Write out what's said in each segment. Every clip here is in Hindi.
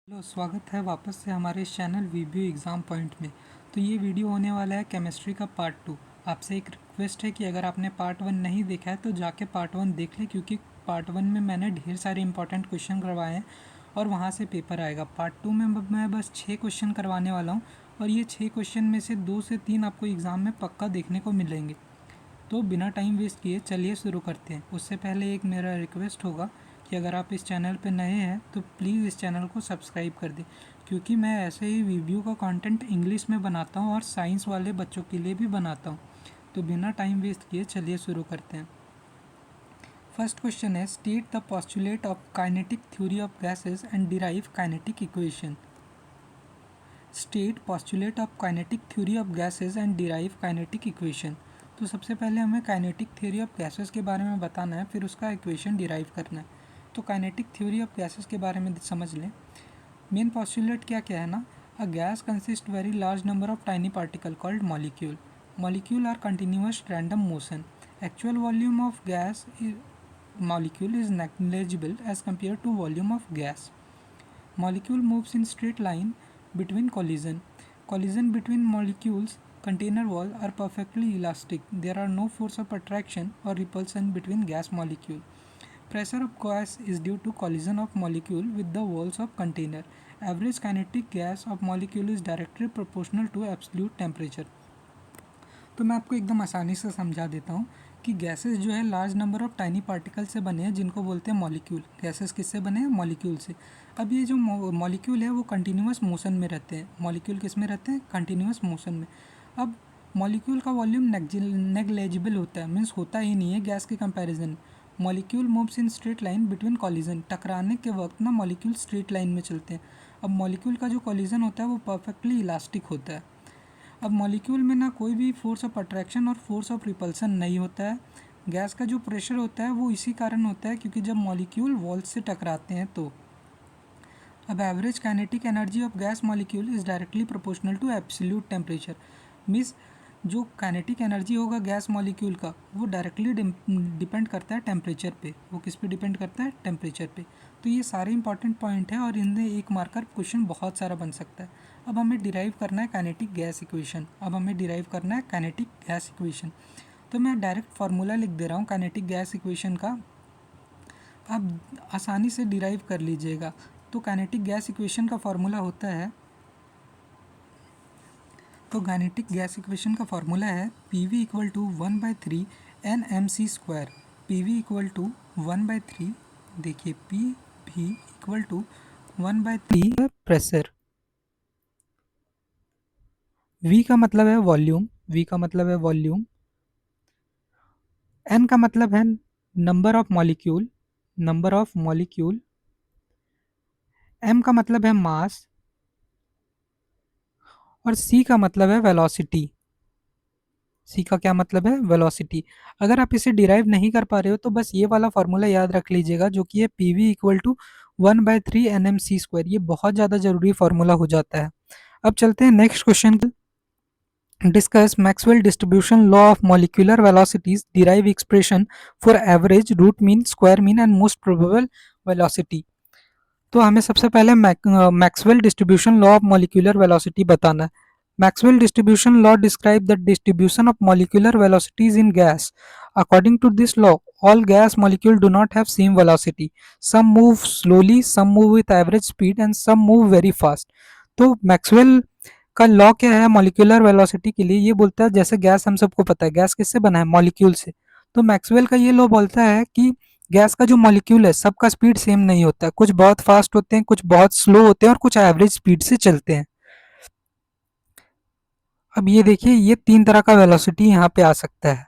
हेलो, स्वागत है वापस से हमारे इस चैनल वीबीयू एग्ज़ाम पॉइंट में। तो ये वीडियो होने वाला है केमिस्ट्री का पार्ट 2। आपसे एक रिक्वेस्ट है कि अगर आपने पार्ट 1 नहीं देखा है तो जाके पार्ट 1 देख लें, क्योंकि पार्ट 1 में मैंने ढेर सारे इंपॉर्टेंट क्वेश्चन करवाए हैं और वहाँ से पेपर आएगा। पार्ट 2 में मैं बस 6 क्वेश्चन करवाने वाला हूँ और ये 6 क्वेश्चन में से 2 से 3 आपको एग्ज़ाम में पक्का देखने को मिलेंगे। तो बिना टाइम वेस्ट किए चलिए शुरू करते हैं। उससे पहले एक मेरा रिक्वेस्ट होगा कि अगर आप इस चैनल पर नए हैं तो प्लीज़ इस चैनल को सब्सक्राइब कर दें, क्योंकि मैं ऐसे ही रिव्यू का कंटेंट इंग्लिश में बनाता हूँ और साइंस वाले बच्चों के लिए भी बनाता हूँ। तो बिना टाइम वेस्ट किए चलिए शुरू करते हैं। फर्स्ट क्वेश्चन है, state the postulate of kinetic theory of gases and derive kinetic equation. State postulate of kinetic theory of gases and derive kinetic equation. तो सबसे पहले हमें काइनेटिक थ्योरी ऑफ गैसेस के बारे में बताना है, फिर उसका इक्वेशन डिराइव करना है। तो काइनेटिक थ्योरी ऑफ गैसेस के बारे में समझ लें। मेन पोस्टुलेट क्या क्या है ना, a gas consist very large number of tiny particle called molecule. Molecule are continuous random motion. Actual volume of gas molecule is negligible as compared to volume of gas. Molecule moves in straight line between collision. Collision between molecules container wall are perfectly elastic. There are no force of attraction or repulsion between gas molecule. Pressure of gas is due to collision of molecule with the walls of container. Average kinetic gas of molecule is directly proportional to absolute temperature. तो मैं आपको एकदम आसानी से समझा देता हूँ कि गैसेस जो है large number of tiny particle से बने हैं, जिनको बोलते हैं मॉलिक्यूल। गैसेस किससे बने हैं? मॉलिक्यूल से। अब ये जो मॉलिक्यूल है वो कंटिन्यूस मोशन में रहते हैं। मॉलिक्यूल किस में रहते हैं? कंटिन्यूस मोशन में। अब मॉलिक्यूल का वॉल्यूम नेग्लेजिबल होता है, मीन्स होता ही नहीं है गैस के comparison. Molecule moves in straight line between collision. टकराने के वक्त ना मॉलिक्यूल स्ट्रेट लाइन में चलते हैं। अब मॉलिक्यूल का जो कॉलिजन होता है वो परफेक्टली इलास्टिक होता है। अब मॉलिक्यूल में ना कोई भी फोर्स ऑफ अट्रैक्शन और फोर्स ऑफ रिपल्सन नहीं होता है। गैस का जो प्रेशर होता है वो इसी कारण होता है क्योंकि जब मॉलिक्यूल वॉल्स से टकराते हैं तो। अब average kinetic energy of gas molecule is directly proportional to absolute temperature. Means जो काइनेटिक एनर्जी होगा गैस मॉलिक्यूल का वो डायरेक्टली डिपेंड करता है टेम्परेचर पे। वो किस पे डिपेंड करता है? टेम्परेचर पे। तो ये सारे इंपॉर्टेंट पॉइंट है और इनमें एक मार्कर क्वेश्चन बहुत सारा बन सकता है। अब हमें डिराइव करना है काइनेटिक गैस इक्वेशन। तो मैं डायरेक्ट फार्मूला लिख दे रहा हूँ काइनेटिक गैस इक्वेशन का, आप आसानी से डिराइव कर लीजिएगा। तो काइनेटिक गैस इक्वेशन का फार्मूला होता है, तो काइनेटिक गैस इक्वेशन का फार्मूला है PV equal to 1/3 NmC square. PV equal to 1/3, देखिए PV equal to 1/3 pressure. V का मतलब है वॉल्यूम, N का मतलब है नंबर ऑफ मॉलिक्यूल, M का मतलब है मास और C का मतलब है वेलोसिटी। सी का क्या मतलब है? वेलोसिटी। अगर आप इसे डिराइव नहीं कर पा रहे हो तो बस ये वाला फार्मूला याद रख लीजिएगा, जो कि है PV equal to 1/3 NmC square. ये बहुत ज़्यादा जरूरी फार्मूला हो जाता है। अब चलते हैं next question. Discuss Maxwell distribution law of molecular velocities, derive expression for average, root mean, square mean and most probable velocity. तो हमें सबसे पहले Maxwell distribution law of molecular velocity बताना है। Maxwell distribution law describes the distribution of molecular velocities in gas. According to this law, all gas molecules do not have same velocity. Some move slowly, some move with average speed, and some move very fast. तो मैक्सवेल का लॉ क्या है मॉलिक्यूलर वेलोसिटी के लिए? ये बोलता है, जैसे गैस हम सबको पता है, गैस किससे बना है? मॉलिक्यूल से। तो मैक्सवेल का ये लॉ बोलता है कि गैस का जो मॉलिक्यूल है सबका स्पीड सेम नहीं होता है। कुछ बहुत फास्ट होते हैं, कुछ बहुत स्लो होते हैं और कुछ एवरेज स्पीड से चलते हैं। अब ये देखिए, ये 3 तरह का वेलोसिटी यहाँ पे आ सकता है,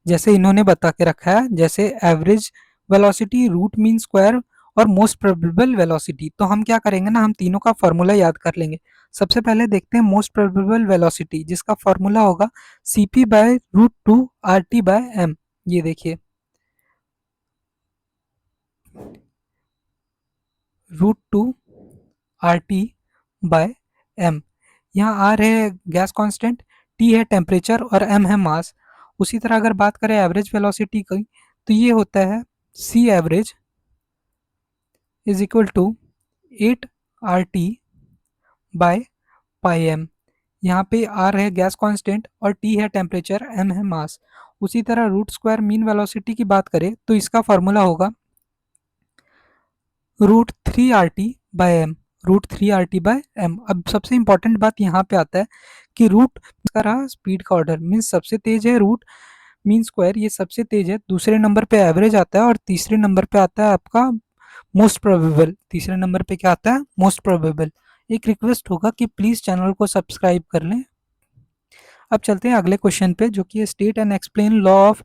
जैसे इन्होंने बता के रखा है, जैसे average velocity, root mean square और मोस्ट प्रोबेबल वेलोसिटी। तो हम क्या करेंगे ना, हम तीनों का फार्मूला याद कर लेंगे। सबसे पहले देखते हैं मोस्ट प्रोबेबल वेलोसिटी, जिसका फार्मूला होगा Cp/√2 RT/m। ये देखिए, √2 RT/m। यहाँ R है गैस कांस्टेंट, T है टेम्परेचर और M है मास। उसी तरह अगर बात करें एवरेज वेलोसिटी की, तो ये होता है C average is equal to 8 RT by pi M. यहाँ पे R है गैस कांस्टेंट और T है टेम्परेचर, M है मास। उसी तरह रूट स्क्वायर मीन वेलोसिटी की बात करें तो इसका फॉर्मूला होगा root 3RT by M, root 3RT by M. अब सबसे इंपॉर्टेंट बात यहाँ पे आता है कि रूट का रहा स्पीड का ऑर्डर, मीन्स सबसे तेज है रूट मीन स्क्वायर, ये सबसे तेज है। दूसरे नंबर पे एवरेज आता है और तीसरे नंबर पे आता है आपका मोस्ट प्रोबेबल। तीसरे नंबर पे क्या आता है? Most probable. एक रिक्वेस्ट होगा कि प्लीज़ चैनल को सब्सक्राइब कर लें। अब चलते हैं अगले क्वेश्चन पे, जो कि state and explain law of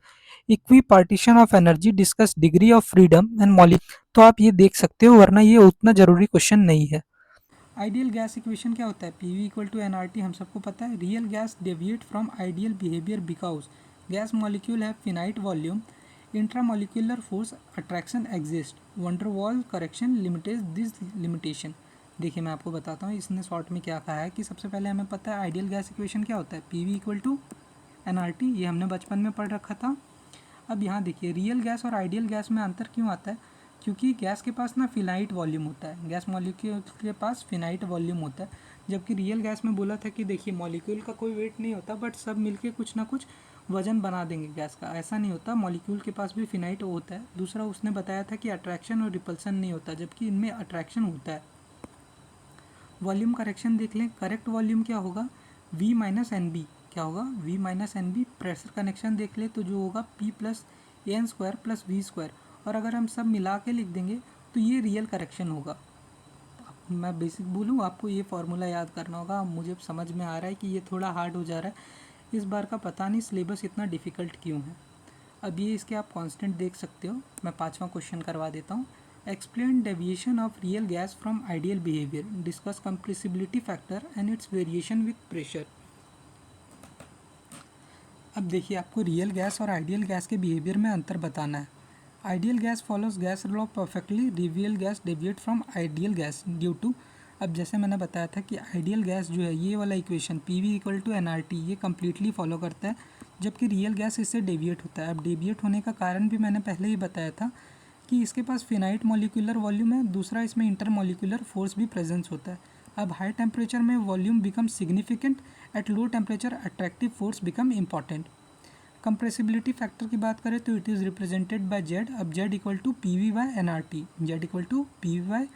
equi partition of energy, discuss degree of freedom and molecule. तो आप ये देख सकते हो, वरना ये उतना जरूरी क्वेश्चन नहीं है। आइडियल गैस इक्वेशन क्या होता है? पीवी इक्वल टू एनआरटी, हम सबको पता है। Real gas deviate from ideal behaviour because gas molecule have finite volume, intramolecular force attraction exist, van der Waals correction limited this limitation. देखिए मैं आपको बताता हूँ इसने शॉर्ट में क्या कहा है कि सबसे पहले हमें पता है आइडियल गैस इक्वेशन क्या होता है, पीवी इक्वल टू एनआरटी, ये हमने बचपन में पढ़ रखा था। अब यहाँ देखिए रियल गैस और आइडियल गैस में अंतर क्यों आता है? क्योंकि गैस के पास ना फिनाइट वॉल्यूम होता है, गैस मॉलिक्यूल के पास फिनाइट वॉल्यूम होता है, जबकि रियल गैस में बोला था कि देखिए मॉलिक्यूल का कोई वेट नहीं होता, बट सब मिलके कुछ ना कुछ वजन बना देंगे गैस का। ऐसा नहीं होता, मॉलिक्यूल के पास भी फिनाइट होता है। दूसरा उसने बताया था कि अट्रैक्शन और रिपल्सन नहीं होता, जबकि इनमें अट्रैक्शन होता है। वॉल्यूम करेक्शन देख लें, करेक्ट वॉल्यूम क्या होगा? V minus N B. क्या होगा? V minus N B. Pressure connection देख ले तो जो होगा P plus N square plus V square, और अगर हम सब मिला के लिख देंगे तो ये रियल करेक्शन होगा। मैं बेसिक बोलूँ, आपको ये फार्मूला याद करना होगा। मुझे समझ में आ रहा है कि ये थोड़ा हार्ड हो जा रहा है इस बार का, पता नहीं सिलेबस इतना डिफ़िकल्ट क्यों है। अब ये इसके आप कांस्टेंट देख सकते हो। मैं पांचवा क्वेश्चन करवा देता हूँ। Explain deviation of real gas from ideal behaviour, discuss compressibility factor and its variation with pressure. अब देखिए आपको रियल गैस और आइडियल गैस के बिहेवियर में अंतर बताना है। Ideal gas follows gas law perfectly, real gas deviate from ideal gas due to. अब जैसे मैंने बताया था कि आइडियल गैस जो है, ये वाला equation P V equal to N R T, ये कम्प्लीटली फॉलो करता है, जबकि रियल गैस इससे डेविएट होता है। अब डेविएट होने का कारण भी मैंने पहले ही बताया था कि इसके पास फिनाइट मॉलिक्यूलर वॉल्यूम है, दूसरा इसमें इंटरमॉलिक्यूलर फोर्स भी प्रेजेंस होता है। अब हाई टेम्परेचर में volume become significant, at low temperature attractive force become important. Compressibility factor की बात करें तो it is represented by Z. अब Z equal to P V by N R T, Z equal to P V by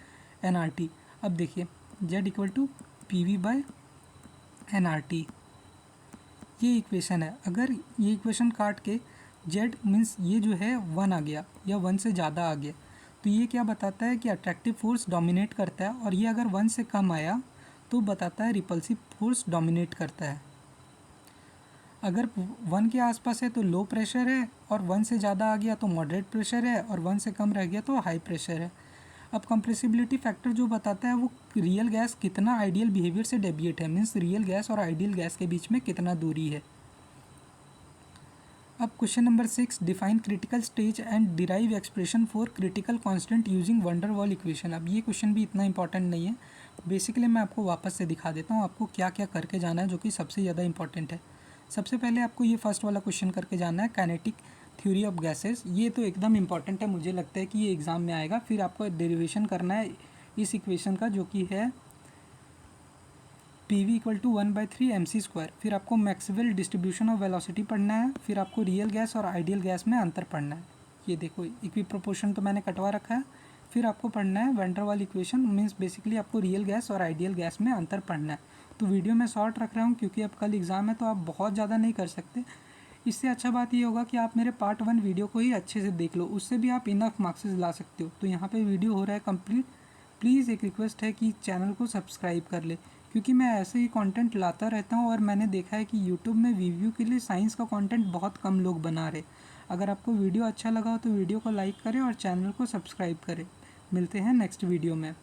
N R T. अब देखिए Z equal to P V by N R T, ये इक्वेशन है। अगर ये इक्वेशन काट के जेड मीन्स ये जो है वन आ गया या वन से ज़्यादा आ गया, तो ये क्या बताता है कि अट्रैक्टिव फोर्स डोमिनेट करता है, और ये अगर वन से कम आया तो बताता है रिपल्सिव फोर्स डोमिनेट करता है। अगर वन के आसपास है तो लो प्रेशर है, और वन से ज़्यादा आ गया तो मॉडरेट प्रेशर है, और वन से कम रह गया तो हाई प्रेशर है। अब कंप्रेसिबिलिटी फैक्टर जो बताता है वो रियल गैस कितना आइडियल बिहेवियर से डेविएट है, मीन्स रियल गैस और आइडियल गैस के बीच में कितना दूरी है। अब question number 6, define critical stage and derive expression for critical constant using van der Waals equation. अब ये क्वेश्चन भी इतना इंपॉर्टेंट नहीं है, बेसिकली मैं आपको वापस से दिखा देता हूँ आपको क्या क्या करके जाना है, जो कि सबसे ज़्यादा इंपॉर्टेंट है। सबसे पहले आपको ये फर्स्ट वाला क्वेश्चन करके जाना है, काइनेटिक थ्योरी ऑफ गैसेस। ये तो एकदम इंपॉर्टेंट है, मुझे लगता है कि ये एग्ज़ाम में आएगा। फिर आपको डेरिवेशन करना है इस इक्वेशन का, जो कि है P V equal to 1/3 MC square. फिर आपको मैक्सवेल डिस्ट्रीब्यूशन ऑफ वेलोसिटी पढ़ना है। फिर आपको रियल गैस और आइडियल गैस में अंतर पढ़ना है। ये देखो इक्वी प्रोपोर्शन तो मैंने कटवा रखा है। फिर आपको पढ़ना है वैन-डर-वाल इक्वेशन, मीन्स बेसिकली आपको रियल गैस और आइडियल गैस में अंतर पढ़ना है। तो वीडियो में शॉर्ट रख रहा हूँ क्योंकि अब कल एग्ज़ाम है, तो आप बहुत ज़्यादा नहीं कर सकते। इससे अच्छा बात ये होगा कि आप मेरे पार्ट 1 वीडियो को ही अच्छे से देख लो, उससे भी आप इनफ मार्क्सेस ला सकते हो। तो यहाँ पे वीडियो हो रहा है कंप्लीट। प्लीज़ एक रिक्वेस्ट है कि चैनल को सब्सक्राइब कर ले, क्योंकि मैं ऐसे ही कंटेंट लाता रहता हूँ, और मैंने देखा है कि यूट्यूब में रिव्यू के लिए साइंस का कंटेंट बहुत कम लोग बना रहे। अगर आपको वीडियो अच्छा लगा हो तो वीडियो को लाइक करें और चैनल को सब्सक्राइब करें। मिलते हैं नेक्स्ट वीडियो में।